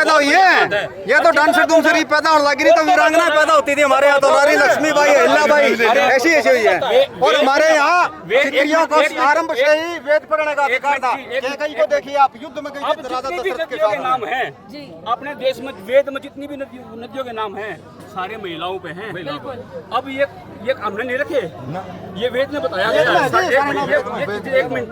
पैदा हुई है। ये तो डांसर दूसरी पैदा होने लगी, तो वीरांगना पैदा होती थी हमारे यहाँ। तो नारी लक्ष्मी बाई, हिल्ला बाई ऐसी ऐसी हुई है। और हमारे यहाँ स्त्रियों को आरंभ से ही वेद पढ़ने का अधिकार था। कैकेयी को देखिए आप, युद्ध में गई थी राजा दशरथ के साथ। नाम है अपने देश में, वेद में जितनी भी नदियों के नाम हैं सारे महिलाओं पे हैं। अब ये हमने नहीं रखे, ये वेद ने बताया गया। एक मिनट,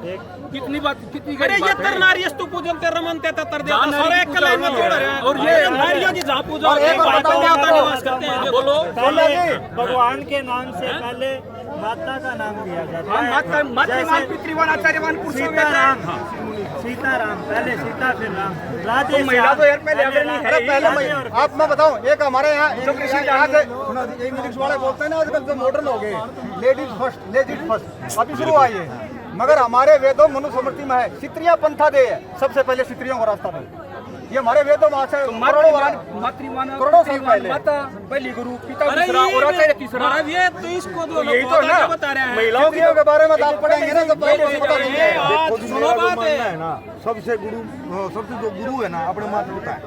कितनी बात कितनी अरे ये तर नारीस्तु पूजनते रमनते ततर देवता सारे एक लाइन में जोड़ रहे हैं। और ये नारियों की जहाँ पूजा होती है वहाँ पर देवता निवास करते हैं। बोलो भगवान के नाम से पहले माता का नाम दिया जाता है। मातृवान, पितृवान, आचार्यवान, सीताराम, पहले सीता फिर राम। तो महिला तो यार पहले पहले आप मैं बताऊं, एक हमारे यहाँ इंग्लिश वाले बोलते हैं ना, आजकल तो मॉडर्न हो गए, लेडीज फर्स्ट अभी शुरू आई है। मगर हमारे वेदों मनुस्मृति में है स्त्रियां पंथा दे, सबसे पहले स्त्रियों को रास्ता दे। ये हमारे वेदों में से करोड़ों साल पहले माता पहली गुरु, पिता दूसरा और आचार्य तीसरा। ये तो इसको दो यही तो ना बता रहे हैं। महिलाओं के बारे में दाल पढ़ेंगे ना, तो पहले से पता नहीं है। सुनो बात है ना, सबसे सबसे जो गुरु है ना अपने माता पिता है,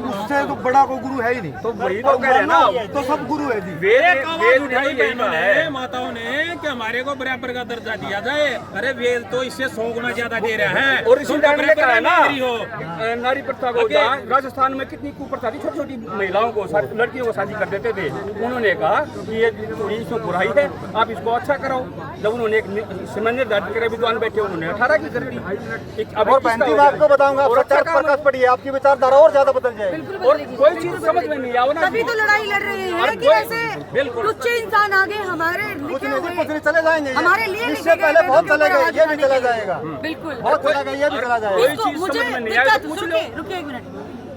उससे तो बड़ा कोई गुरु है ही नहीं। तो वही तो कह रहे हैं ना, तो सब गुरु है जी। वेद उठाई बहनों ने, माताओं ने कि हमारे को बराबर का दर्जा दिया जाए। अरे वेद तो इससे 100 गुना ज्यादा दे रहा है। और इसी टाइम में कहा है ना, हो नारी प्रथा को, राजस्थान में कितनी कुप्रथा थी, छोटी छोटी महिलाओं को, लड़कियों को शादी कर देते थे। उन्होंने कहा कि ये थोड़ी इसमें बुराई है, आप इसको अच्छा कराओ। जब उन्होंने एक समय निर्धारित करे, विद्वान बैठे, उन्होंने 18 की कर दी। और बहनती मैं आपको बताऊंगा, प्रचार प्रकाश पढ़िए, आपकी विचारधारा और ज्यादा बदल जाएगी। और कोई चीज समझ में नहीं आओ ना, तभी तो लड़ाई लड़ रहे हैं कि ऐसे तुच्छ इंसान आगे हमारे कुछ नहीं चले जाएंगे, हमारे लिए इससे पहले बहुत चले गए, ये भी चला जाएगा। बिल्कुल बहुत चला गया, ये भी चला जाएगा। मुझे रुकिए एक मिनट,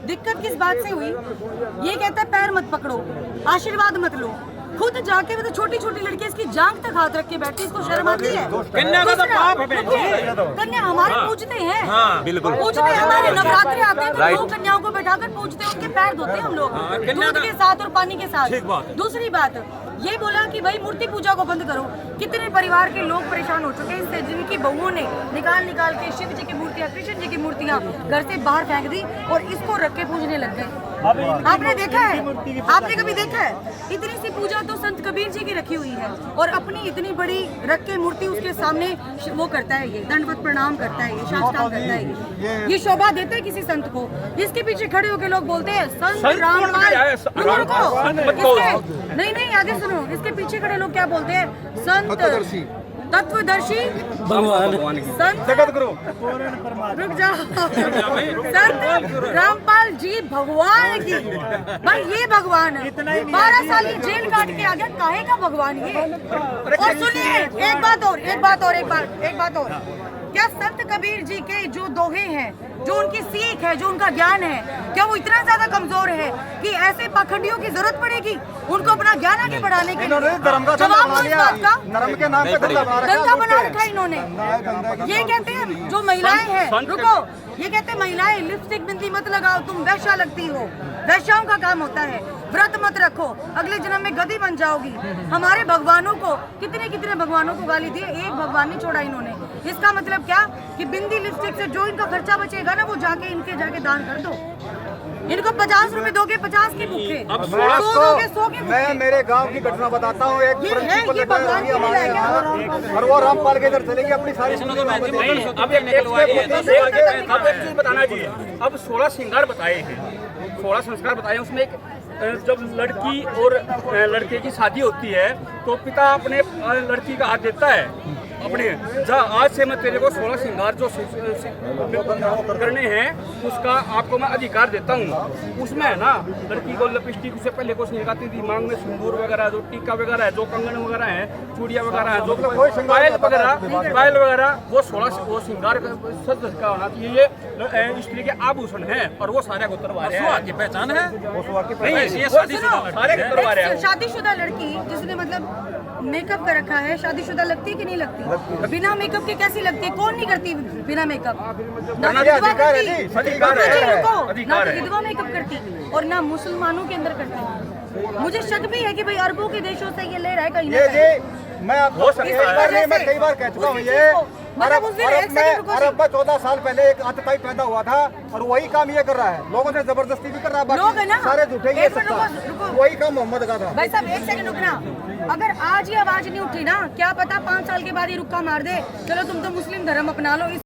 दिक्कत किस बात से हुई? ये कहता है पैर मत पकड़ो, आशीर्वाद मत लो, खुद जाके मतलब छोटी छोटी लड़की इसकी जांग तक हाथ रख के बैठी, इसको शर्म आती है? कन्या का तो पाप है। कन्या हमारे पूजते हैं, बिल्कुल पूजते हैं। हमारे नवरात्रि आते हैं तो 2 कन्याओं को बैठाकर पूजते हैं, उनके पैर धोते हैं हम लोग दूध के साथ और पानी के साथ। दूसरी बात ये बोला कि भाई मूर्ति पूजा को बंद करो। कितने परिवार के लोग परेशान हो चुके हैं इससे, जिनकी बहुओं ने निकाल के शिव जी की मूर्तियां, कृष्ण जी की मूर्तियां घर से बाहर फेंक दी और इसको रख के पूजने लग गए। आपने देखा है? आपने कभी देखा है? इतनी सी पूजा तो संत कबीर जी की रखी हुई है, और अपनी इतनी बड़ी रख के मूर्ति उसके सामने वो करता है, ये दंडवत प्रणाम करता है, ये साष्टांग करता है। ये शोभा देता है किसी संत को? इसके पीछे खड़े होकर लोग बोलते हैं संत रामपाल। नहीं आगे सुनो, इसके पीछे खड़े लोग क्या बोलते हैं? संत तत्वदर्शी भगवान, संत जगत गुरु, रुक जाओ, संत रामपाल जी भगवान की। भाई ये भगवान है, 12 साल की जेल काट के आ गया, काहे का भगवान ये? और सुनिए एक बात और, क्या संत कबीर जी के जो दोहे हैं, जो उनकी सीख है, जो उनका ज्ञान है, क्या वो इतना ज्यादा कमजोर है कि ऐसे पाखंडियों की जरूरत पड़ेगी उनको अपना ज्ञान आगे बढ़ाने के लिए? जवाब दो इस बात का। धंधा बना रखा इन्होंने। ये कहते हैं जो महिलाएं हैं, रुको, ये कहते हैं महिलाएं लिपस्टिक बिंदी मत लगाओ, तुम वैश्या लगती हो, वैश्याओं का काम होता है, व्रत मत रखो, अगले जन्म में गधी बन जाओगी। हमारे भगवानों को कितने भगवानों को गाली दी, एक भगवान नहीं छोड़ा इन्होंने। इसका मतलब क्या कि बिंदी लिपस्टिक से जो इनका खर्चा बचेगा ना, वो जाके दान कर दो। इनको 50 रुपए दोगे, 50 की भूखे, 100 के भूखे। मैं मेरे गांव की घटना बताता हूँ। एक और वो रामपाल के इधर चलेगी अपनी सारी। अब एक चीज बताना चाहिए। अब 16 श्रृंगार बताए हैं, 16 संस्कार बताए हैं। उसमें जब लड़की और लड़के की शादी होती है तो पिता अपने लड़की का हाथ देता है अपने, जा आज से मैं तेरे को 16 श्रृंगार जो करने हैं उसका आपको मैं अधिकार देता हूँ। उसमें है ना, लड़की को लिपस्टिक से पहले कुछ नहीं लगाती थी, मांग में सिंदूर वगैरह, जो टीका वगैरह है, जो कंगन वगैरह है, चूड़िया वगैरह है, जो पायल वगैरह, वो 16 श्रृंगार का होना चाहिए। ये स्त्री के आभूषण है और वो सारे को उतरवा रहे हैं। की पहचान है शादीशुदा लड़की जिसने मतलब मेकअप कर रखा है, शादीशुदा लगती कि नहीं लगती? बिना मेकअप के कैसी लगती है? कौन नहीं करती बिना मेकअप? ना विधवा मेकअप करती और ना मुसलमानों के अंदर करती। मुझे शक भी है कि भाई अरबों के देशों से ये ले रहा है कहीं ना कहीं। मैं आपको कई बार कह चुका हूँ, ये मतलब उस दिन एक सेकंड रुको जी। अरब में 14 साल पहले एक अतताई पैदा हुआ था और वही काम ये कर रहा है, लोगों से जबरदस्ती भी कर रहा है, लोग है ना, बाकी सारे झूठे ये एक मिनट सत्ता, रुको। वही काम मोहम्मद का था। भाई साहब एक सेकंड रुकना, अगर आज ही आवाज नहीं उठी ना, क्या पता 5 साल के बाद ये रुक्का मार दे, चलो तुम तो मुस्लिम धर्म अपना लो।